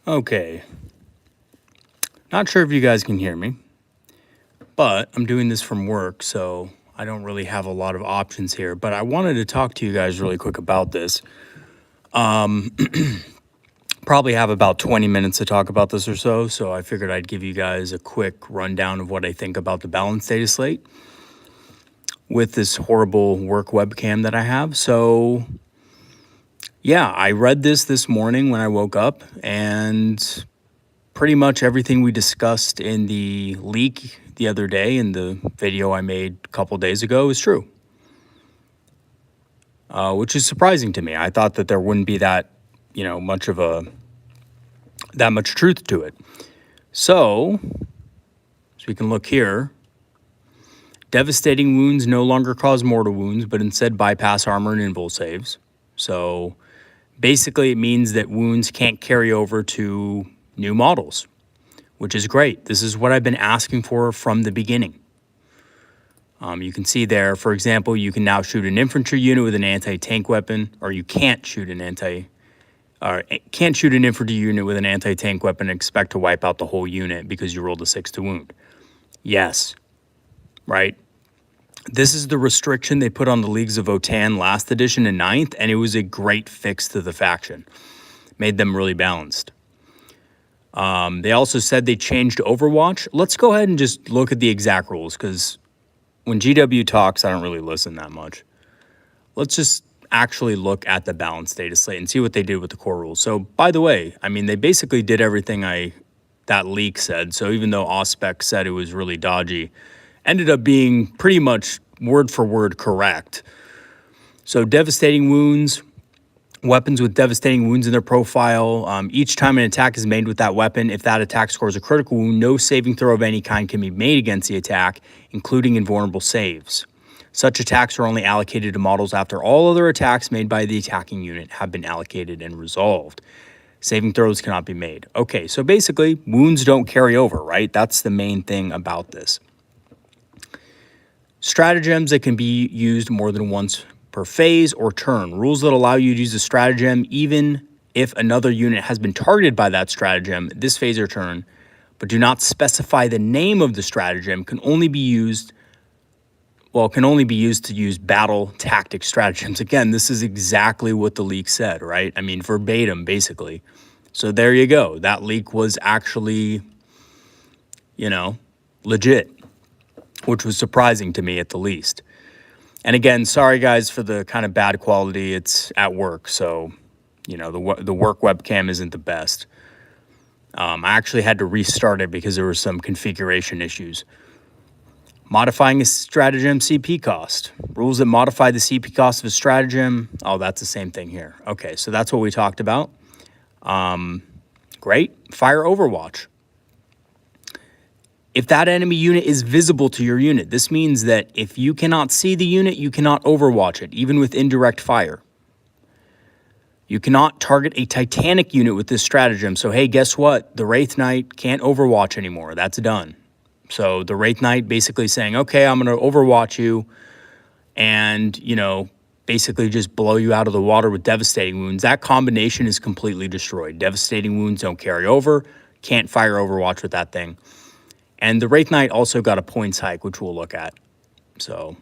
Okay, not sure if you guys can hear me, but I'm doing this from work, so I don't really have a lot of options here. But I wanted to talk to you guys really quick about this. Probably have about 20 minutes to talk about this or so, so I figured I'd give you guys a quick rundown of what I think about the Balance Dataslate with this horrible work webcam that I have. So, yeah, I read this morning when I woke up, and pretty much everything we discussed in the leak the other day in the video I made a couple days ago is true, which is surprising to me. I thought that there wouldn't be that, that much truth to it. So we can look here. Devastating wounds no longer cause mortal wounds, but instead bypass armor and invul saves. So basically it means that wounds can't carry over to new models, which is great. This is what I've been asking for from the beginning. You can see there, for example, you can now shoot an infantry unit with an anti-tank weapon, or you can't shoot an infantry unit with an anti-tank weapon and expect to wipe out the whole unit because you rolled a 6 to wound. Yes, right? This is the restriction they put on the Leagues of Votann last edition in 9th, and it was a great fix to the faction. Made them really balanced. They also said they changed Overwatch. Let's go ahead and just look at the exact rules, because when GW talks, I don't really listen that much. Let's just actually look at the Balance Dataslate and see what they did with the core rules. So, by the way, I mean, they basically did everything that leak said. So even though Ospec said it was really dodgy, ended up being pretty much word for word correct. So devastating wounds, weapons with devastating wounds in their profile. Each time an attack is made with that weapon, if that attack scores a critical wound, no saving throw of any kind can be made against the attack, including invulnerable saves. Such attacks are only allocated to models after all other attacks made by the attacking unit have been allocated and resolved. Saving throws cannot be made. Okay, so basically, wounds don't carry over, right? That's the main thing about this. Stratagems that can be used more than once per phase or turn. Rules that allow you to use a stratagem even if another unit has been targeted by that stratagem this phase or turn, but do not specify the name of the stratagem, can only be used to use battle tactic stratagems. Again, this is exactly what the leak said, right? I mean, verbatim, basically. So there you go. That leak was actually, legit, which was surprising to me at the least. And again, sorry guys for the kind of bad quality. It's at work, so the work webcam isn't the best. I actually had to restart it because there were some configuration issues. Modifying a stratagem CP cost. Rules that modify the CP cost of a stratagem. Oh, that's the same thing here. Okay, so that's what we talked about. Great. Fire Overwatch. If that enemy unit is visible to your unit, this means that if you cannot see the unit, you cannot overwatch it, even with indirect fire. You cannot target a Titanic unit with this stratagem. So, hey, guess what? The Wraith Knight can't overwatch anymore. That's done. So the Wraith Knight basically saying, okay, I'm going to overwatch you and, basically just blow you out of the water with devastating wounds. That combination is completely destroyed. Devastating wounds don't carry over. Can't fire overwatch with that thing. And the Wraith Knight also got a points hike, which we'll look at. So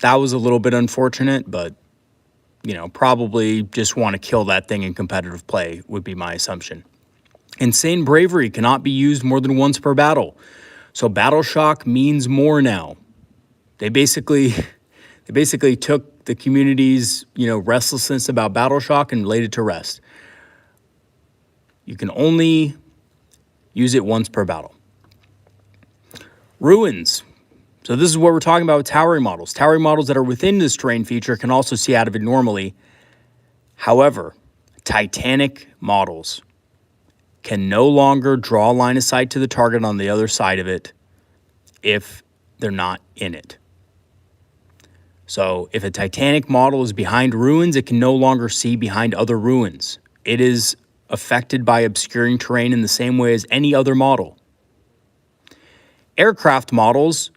that was a little bit unfortunate, but, probably just want to kill that thing in competitive play would be my assumption. Insane Bravery cannot be used more than once per battle. So Battle Shock means more now. They basically took the community's, restlessness about Battle Shock and laid it to rest. You can only use it once per battle. Ruins. So this is what we're talking about with towering models. Towering models that are within this terrain feature can also see out of it normally. However, Titanic models can no longer draw a line of sight to the target on the other side of it if they're not in it. So if a Titanic model is behind ruins, it can no longer see behind other ruins. It is affected by obscuring terrain in the same way as any other model. Aircraft models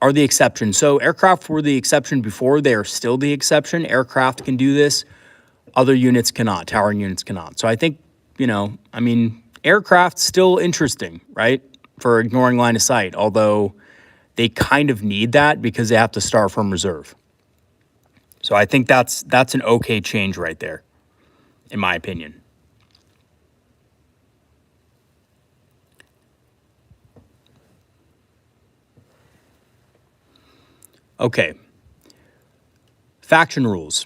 are the exception. So aircraft were the exception before. They are still the exception. Aircraft can do this. Other units cannot. Towering units cannot. So I think I mean, aircraft's still interesting, right? For ignoring line of sight, although they kind of need that because they have to start from reserve. So I think that's an okay change right there, in my opinion. Okay. Faction rules.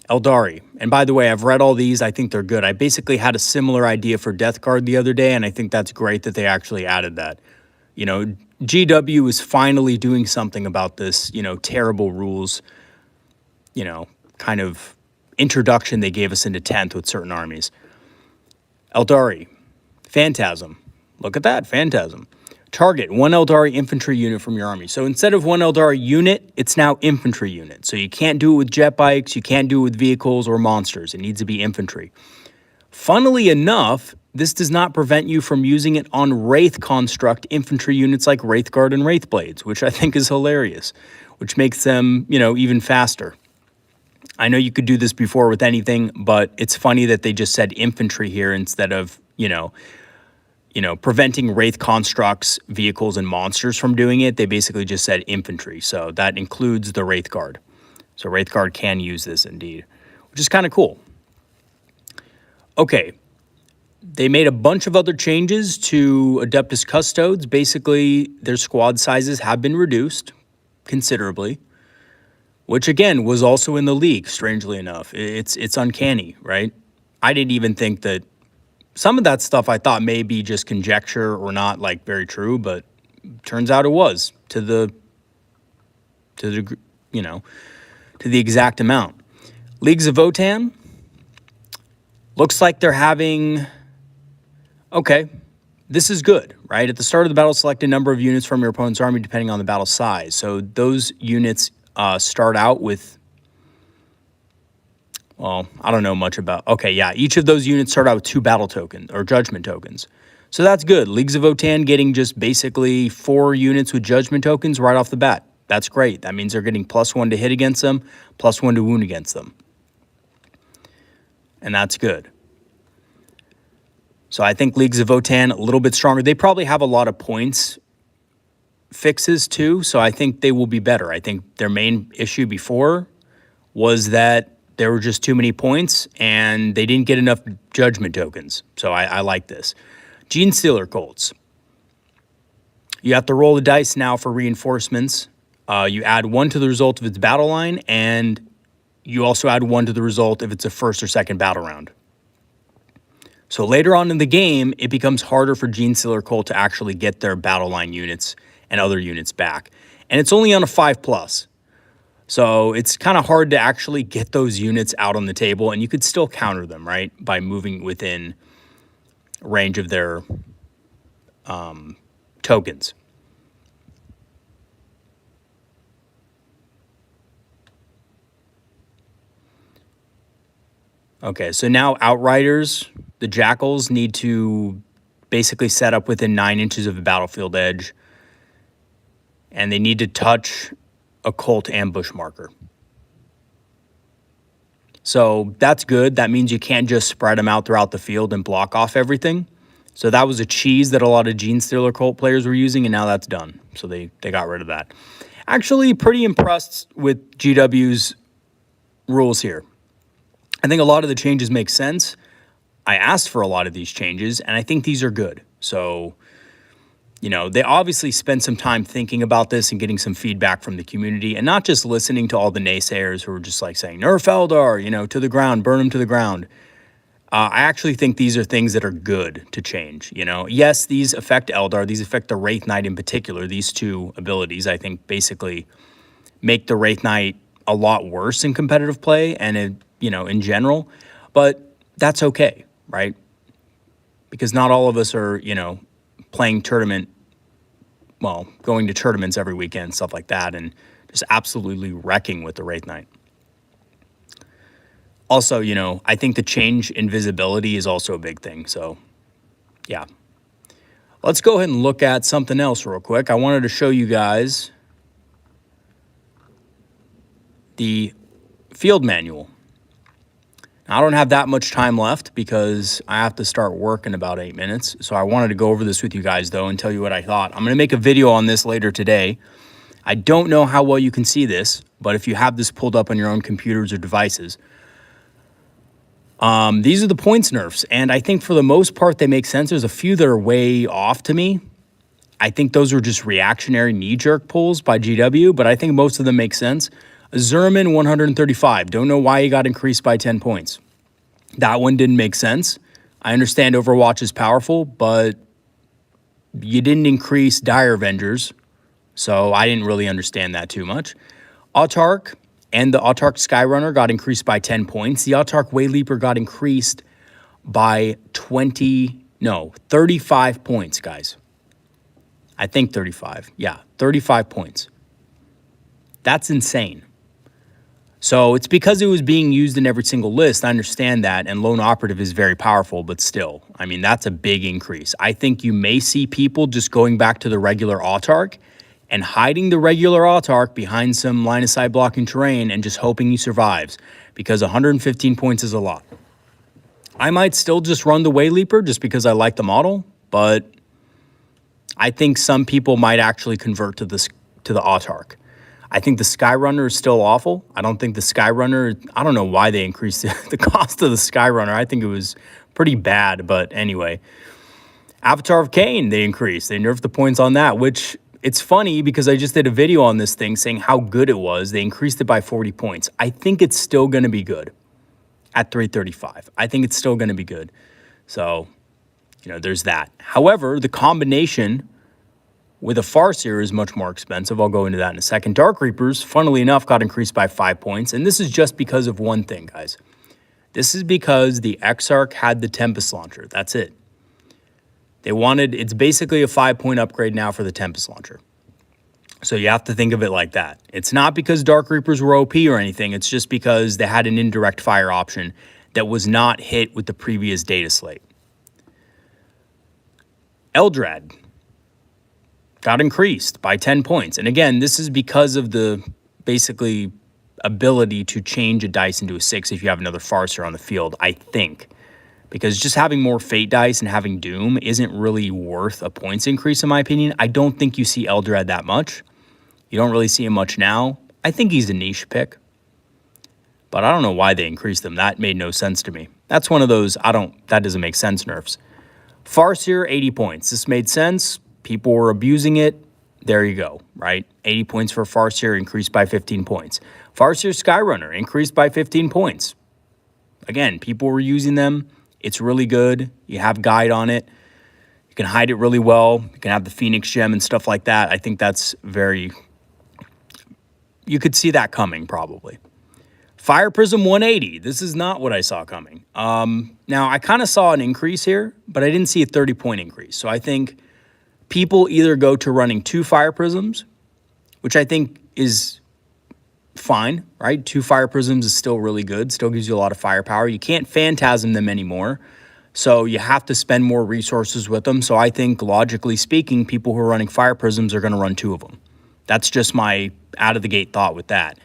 Eldari. And by the way, I've read all these. I think they're good. I basically had a similar idea for Death Guard the other day, and I think that's great that they actually added that. GW is finally doing something about this, terrible rules, kind of introduction they gave us into 10th with certain armies. Eldari. Phantasm. Look at that, Phantasm. Target 1 Eldari infantry unit from your army. So instead of 1 Eldari unit, it's now infantry unit. So you can't do it with jet bikes, you can't do it with vehicles or monsters. It needs to be infantry. Funnily enough, this does not prevent you from using it on Wraith construct infantry units like Wraith Guard and Wraith Blades, which I think is hilarious, which makes them, even faster. I know you could do this before with anything, but it's funny that they just said infantry here instead of, preventing Wraith constructs, vehicles, and monsters from doing it. They basically just said infantry. So that includes the Wraith Guard. So Wraith Guard can use this indeed, which is kind of cool. Okay. They made a bunch of other changes to Adeptus Custodes. Basically, their squad sizes have been reduced considerably, which again was also in the league, strangely enough. It's uncanny, right? I didn't even think that some of that stuff I thought may be just conjecture or not like very true, but turns out it was to the exact amount. Leagues of Votann looks like they're having, okay, this is good, right? At the start of the battle, select a number of units from your opponent's army depending on the battle size. So those units start out with, well, I don't know much about, okay, yeah, each of those units start out with 2 battle tokens or judgment tokens. So that's good. Leagues of Votann getting just basically 4 units with judgment tokens right off the bat. That's great. That means they're getting +1 to hit against them, +1 to wound against them. And that's good. So I think Leagues of Votann a little bit stronger. They probably have a lot of points fixes too, so I think they will be better. I think their main issue before was that there were just too many points and they didn't get enough judgment tokens. So I like this. Gene Stealer Colts. You have to roll the dice now for reinforcements. You add 1 to the result of its battle line, and you also add 1 to the result if it's a first or second battle round. So later on in the game, it becomes harder for Gene Stealer Colt to actually get their battle line units and other units back. And it's only on a 5+. So it's kind of hard to actually get those units out on the table, and you could still counter them, right, by moving within range of their tokens. Okay, so now Outriders, the Jackals, need to basically set up within 9 inches of the battlefield edge, and they need to touch a Colt ambush marker. So that's good. That means you can't just spread them out throughout the field and block off everything. So that was a cheese that a lot of Gene Stealer Colt players were using, and now that's done. So they got rid of that. Actually, pretty impressed with GW's rules here. I think a lot of the changes make sense. I asked for a lot of these changes, and I think these are good. So, they obviously spent some time thinking about this and getting some feedback from the community, and not just listening to all the naysayers who were just like saying, nerf Eldar, to the ground, burn them to the ground. I actually think these are things that are good to change, Yes, these affect Eldar. These affect the Wraith Knight in particular. These 2 abilities, I think, basically make the Wraith Knight a lot worse in competitive play and, in general. But that's okay, right? Because not all of us are, playing going to tournaments every weekend, stuff like that, and just absolutely wrecking with the Wraith Knight. Also, I think the change in visibility is also a big thing. So, yeah. Let's go ahead and look at something else real quick. I wanted to show you guys the field manual. I don't have that much time left because I have to start work in about 8 minutes. So I wanted to go over this with you guys, though, and tell you what I thought. I'm going to make a video on this later today. I don't know how well you can see this, but if you have this pulled up on your own computers or devices, these are the points nerfs. And I think for the most part, they make sense. There's a few that are way off to me. I think those are just reactionary knee-jerk pulls by GW, but I think most of them make sense. Zerman 135. Don't know why he got increased by 10 points. That one didn't make sense. I understand Overwatch is powerful, but you didn't increase Dire Avengers, so I didn't really understand that too much. Autark and the Autark Skyrunner got increased by 10 points. The Autark Wayleaper got increased by 35 points, guys. I think 35. Yeah, 35 points. That's insane. So it's because it was being used in every single list. I understand that, and Lone Operative is very powerful, but still, I mean, that's a big increase. I think you may see people just going back to the regular Autark and hiding the regular Autark behind some line-of-sight blocking terrain and just hoping he survives, because 115 points is a lot. I might still just run the Wayleaper just because I like the model, but I think some people might actually convert to the Autark. I think the Skyrunner is still awful. I don't think the Skyrunner, I don't know why they increased the cost of the Skyrunner. I think it was pretty bad, but anyway. Avatar of Cain, they increased. They nerfed the points on that, which it's funny because I just did a video on this thing saying how good it was. They increased it by 40 points. I think it's still going to be good at 335. I think it's still going to be good. So, there's that. However, the combination with a Farseer is much more expensive. I'll go into that in a second. Dark Reapers, funnily enough, got increased by 5 points. And this is just because of one thing, guys. This is because the Exarch had the Tempest Launcher. That's it. It's basically a 5-point upgrade now for the Tempest Launcher. So you have to think of it like that. It's not because Dark Reapers were OP or anything. It's just because they had an indirect fire option that was not hit with the previous data slate. Eldrad got increased by 10 points. And again, this is because of the basically ability to change a dice into a 6 if you have another Farseer on the field, I think. Because just having more Fate dice and having Doom isn't really worth a points increase, in my opinion. I don't think you see Eldrad that much. You don't really see him much now. I think he's a niche pick. But I don't know why they increased them. That made no sense to me. That's one of those, that doesn't make sense nerfs. Farseer, 80 points. This made sense. People were abusing it. There you go, right? 80 points for Farseer, increased by 15 points. Farseer Skyrunner, increased by 15 points. Again, people were using them. It's really good. You have guide on it. You can hide it really well. You can have the Phoenix Gem and stuff like that. I think that's you could see that coming probably. Fire Prism 180. This is not what I saw coming. Now, I kind of saw an increase here, but I didn't see a 30-point increase. So I think people either go to running 2 Fire Prisms, which I think is fine, right? 2 Fire Prisms is still really good, still gives you a lot of firepower. You can't Phantasm them anymore, so you have to spend more resources with them. So I think, logically speaking, people who are running Fire Prisms are going to run 2 of them. That's just my out-of-the-gate thought with that.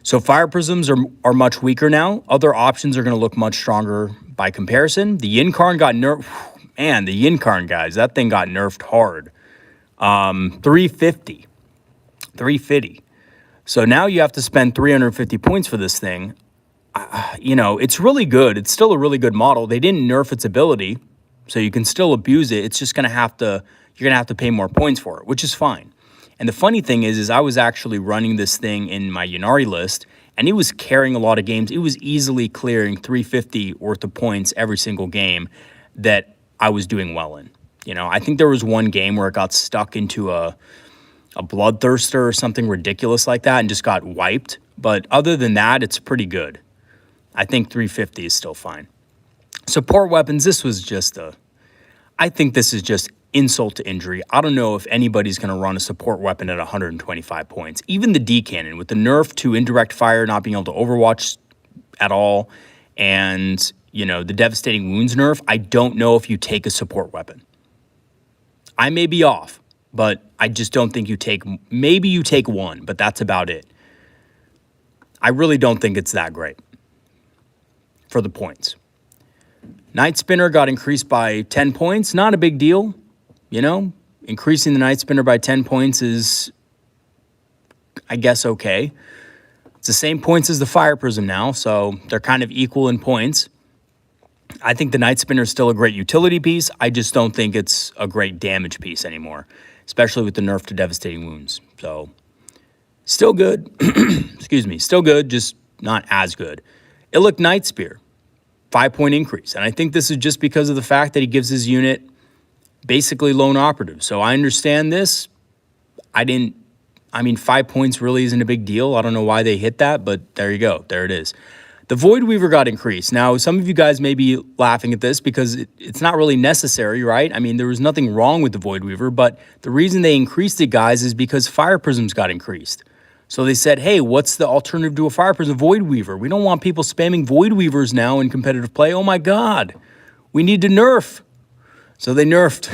So Fire Prisms are much weaker now. Other options are going to look much stronger by comparison. The Yinkarn got nerfed. Man, the Yinkarn, guys, that thing got nerfed hard. 350. So now you have to spend 350 points for this thing. It's really good. It's still a really good model. They didn't nerf its ability, so you can still abuse it. It's just you're going to have to pay more points for it, which is fine. And the funny thing is I was actually running this thing in my Ynnari list, and it was carrying a lot of games. It was easily clearing 350 worth of points every single game that I was doing well in. I think there was one game where it got stuck into a Bloodthirster or something ridiculous like that and just got wiped. But other than that, it's pretty good. I think 350 is still fine. Support weapons, I think this is just insult to injury. I don't know if anybody's going to run a support weapon at 125 points. Even the D-Cannon, with the nerf to indirect fire not being able to overwatch at all, and, the devastating wounds nerf, I don't know if you take a support weapon. I may be off, but I just don't think maybe you take one, but that's about it. I really don't think it's that great. for the points. Night Spinner got increased by 10 points. Not a big deal, you know. Increasing the Night Spinner by 10 points is, I guess, okay. It's the same points as the Fire Prism now, so they're kind of equal in points. I think the Night Spinner is still a great utility piece. I just don't think it's a great damage piece anymore, especially with the nerf to Devastating Wounds. So, still good. Excuse me. Still good, just not as good. Illic Night Spear, 5-point increase. And I think this is just because of the fact that he gives his unit basically lone operative. So I understand this. I mean, 5 points really isn't a big deal. I don't know why they hit that, but there you go. There it is. The Void Weaver got increased. Now, some of you guys may be laughing at this because it's not really necessary, right? I mean, there was nothing wrong with the Void Weaver, but the reason they increased it, guys, is because Fire Prisms got increased. So they said, hey, what's the alternative to a Fire Prism? Void Weaver. We don't want people spamming Void Weavers now in competitive play. Oh my God, we need to nerf. So they nerfed.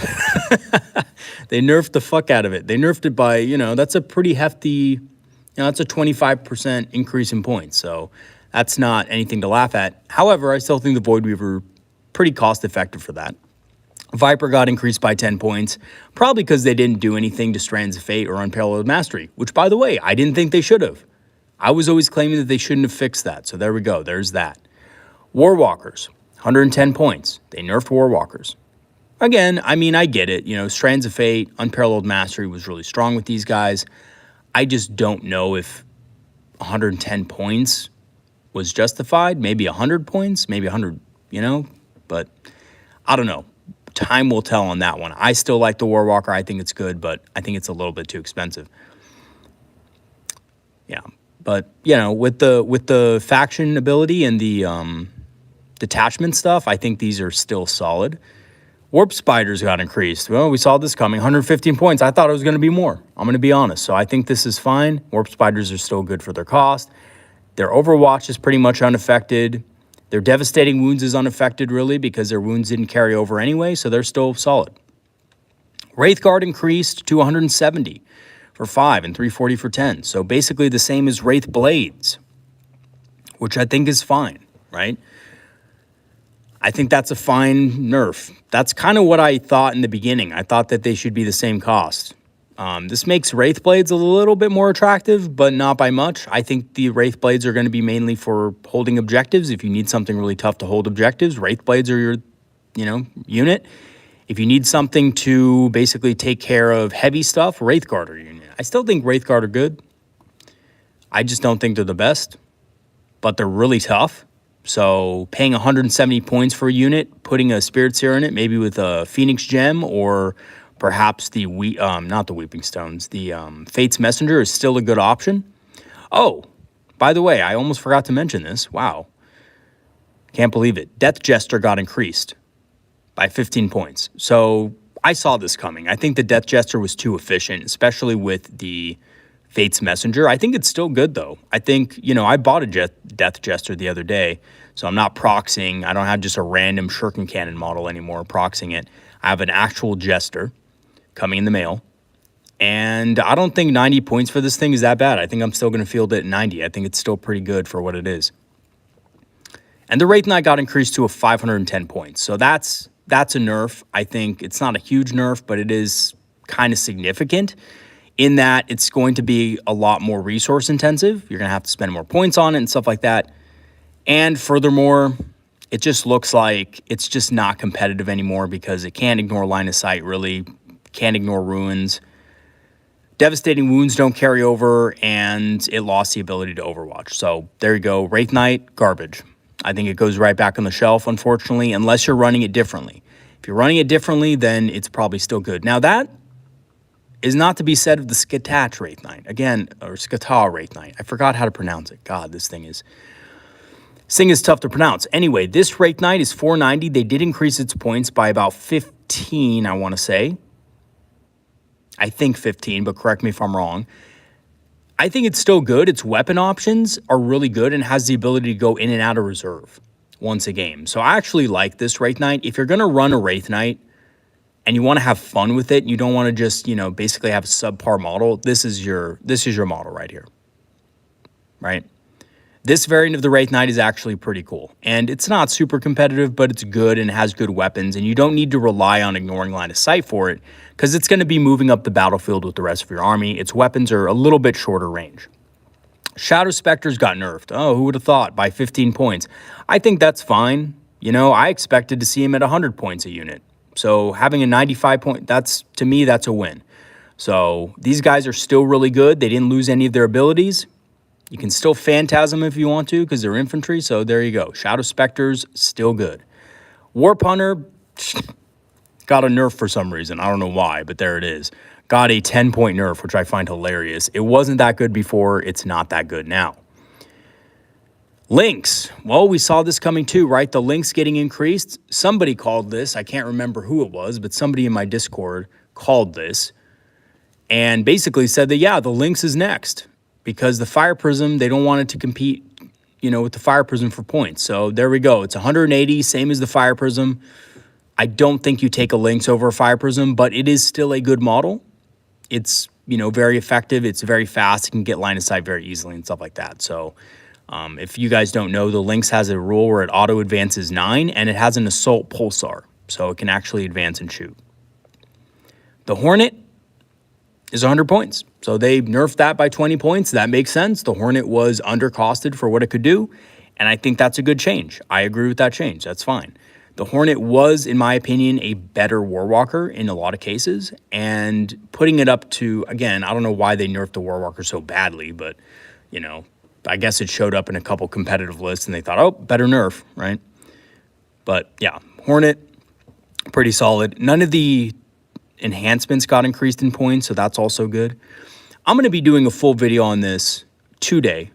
They nerfed the fuck out of it. They nerfed it by, you know, that's a pretty hefty, that's a 25% increase in points. So that's not anything to laugh at. However, I still think the Void Weaver pretty cost effective for that. Viper got increased by 10 points, probably because they didn't do anything to Strands of Fate or Unparalleled Mastery, which, by the way, I didn't think they should have. I was always claiming that they shouldn't have fixed that. So there we go. There's that. Warwalkers, 110 points. They nerfed Warwalkers. Again, I mean, I get it. You know, Strands of Fate, Unparalleled Mastery was really strong with these guys. I just don't know if 110 points was justified. Maybe 100 points, maybe 100, you know, but I don't know. Time will tell on that one. I still like the Warwalker. I think it's good, but I think it's a little bit too expensive. Yeah, but you know, with the faction ability and the detachment stuff, I think these are still solid. Warp Spiders got increased. Well, we saw this coming. 115 points. I thought it was going to be more. I'm going to be honest. So I think this is fine. Warp Spiders are still good for their cost. Their Overwatch is pretty much unaffected. Their Devastating Wounds is unaffected, really, because their wounds didn't carry over anyway, so they're still solid. Wraithguard increased to 170 for 5 and 340 for 10. So basically the same as Wraith Blades, which I think is fine, right? I think that's a fine nerf. That's kind of what I thought in the beginning. I thought that they should be the same cost. This makes Wraith Blades a little bit more attractive, but not by much. I think the Wraith Blades are going to be mainly for holding objectives. If you need something really tough to hold objectives, Wraith Blades are your, unit. If you need something to basically take care of heavy stuff, Wraithguard are your unit. I still think Wraithguard are good. I just don't think they're the best, but they're really tough. So paying 170 points for a unit, putting a Spirit Seer in it, maybe with a Phoenix Gem or perhaps not the Weeping Stones, the Fate's Messenger is still a good option. Oh, by the way, I almost forgot to mention this. Wow. Can't believe it. Death Jester got increased by 15 points. So I saw this coming. I think the Death Jester was too efficient, especially with the Fate's Messenger. I think it's still good, though. I think, I bought a Death Jester the other day, so I'm not proxying. I don't have just a random Shuriken Cannon model anymore proxying it. I have an actual Jester coming in the mail, and I don't think 90 points for this thing is that bad. I think I'm still going to field it at 90. I think it's still pretty good for what it is. And the Wraith Knight got increased to 510 points, so that's a nerf. I think it's not a huge nerf, but it is kind of significant in that it's going to be a lot more resource intensive. You're going to have to spend more points on it and stuff like that. And furthermore, it just looks like it's just not competitive anymore because it can't ignore line of sight, really. Can't ignore ruins. Devastating Wounds don't carry over, and it lost the ability to Overwatch. So there you go. Wraith Knight, garbage. I think it goes right back on the shelf, unfortunately, unless you're running it differently. If you're running it differently, then it's probably still good. Now, that is not to be said of the Skatach Wraith Knight. Again, or Skatah Wraith Knight. I forgot how to pronounce it. God, this thing is tough to pronounce. Anyway, this Wraith Knight is 490. They did increase its points by about 15, I want to say. I think 15, but correct me if I'm wrong. I think it's still good. Its weapon options are really good and has the ability to go in and out of reserve once a game. So I actually like this Wraith Knight. If you're going to run a Wraith Knight and you want to have fun with it, and you don't want to just, basically have a subpar model, this is your model right here. Right? This variant of the Wraith Knight is actually pretty cool. And it's not super competitive, but it's good and has good weapons. And you don't need to rely on ignoring line of sight for it, because it's going to be moving up the battlefield with the rest of your army. Its weapons are a little bit shorter range. Shadow Spectres got nerfed. Oh, who would have thought? By 15 points. I think that's fine. You know, I expected to see him at 100 points a unit. So having a 95 point, to me, that's a win. So these guys are still really good. They didn't lose any of their abilities. You can still Phantasm if you want to, because they're infantry. So there you go. Shadow Spectres, still good. Warp Hunter got a nerf for some reason. I don't know why, but there it is. Got a 10-point nerf, which I find hilarious. It wasn't that good before. It's not that good now. Links. Well, we saw this coming too, right? The links getting increased. Somebody called this. I can't remember who it was, but somebody in my Discord called this and basically said that, yeah, the links is next because the Fire Prism, they don't want it to compete, you know, with the Fire Prism for points. So there we go. It's 180, same as the Fire Prism. I don't think you take a Lynx over a Fire Prism, but it is still a good model. It's, you know, very effective. It's very fast. It can get line of sight very easily and stuff like that. So if you guys don't know, the Lynx has a rule where it auto advances 9 and it has an assault pulsar. So it can actually advance and shoot. The Hornet is 100 points. So they nerfed that by 20 points. That makes sense. The Hornet was undercosted for what it could do. And I think that's a good change. I agree with that change. That's fine. The Hornet was, in my opinion, a better Warwalker in a lot of cases. And putting it up to, again, I don't know why they nerfed the Warwalker so badly, but, you know, I guess it showed up in a couple competitive lists and they thought, oh, better nerf, right? But yeah, Hornet, pretty solid. None of the enhancements got increased in points, so that's also good. I'm going to be doing a full video on this today.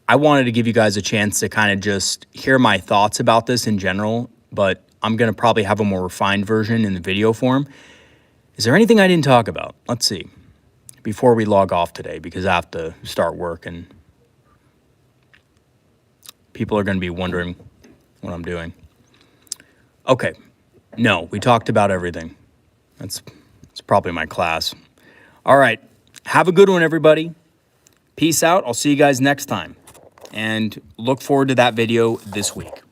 I wanted to give you guys a chance to kind of just hear my thoughts about this in general, but I'm going to probably have a more refined version in the video form. Is there anything I didn't talk about? Let's see. Before we log off today, because I have to start work and people are going to be wondering what I'm doing. Okay. No, we talked about everything. That's probably my class. All right. Have a good one, everybody. Peace out. I'll see you guys next time. And look forward to that video this week.